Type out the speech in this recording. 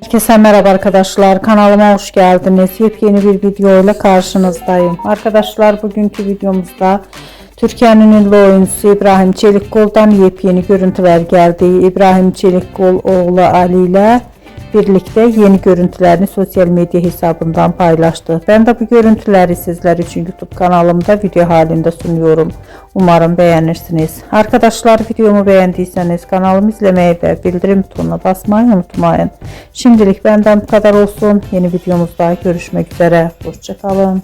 Herkese merhaba arkadaşlar, kanalıma hoş geldiniz. Yepyeni bir video ile karşınızdayım. Arkadaşlar, bugünkü videomuzda Türkiye'nin ünlü oyuncusu İbrahim Çelikkol'dan yepyeni görüntüler geldi. İbrahim Çelikkol oğlu Ali ile birlikte yeni görüntülerini sosyal medya hesabından paylaştı. Ben de bu görüntüleri sizler için YouTube kanalımda video halinde sunuyorum. Umarım beğenirsiniz. Arkadaşlar, videomu beğendiyseniz kanalımı izlemeyi ve bildirim butonuna basmayı unutmayın. Şimdilik benden bu kadar olsun. Yeni videomuzda görüşmek üzere. Hoşça kalın.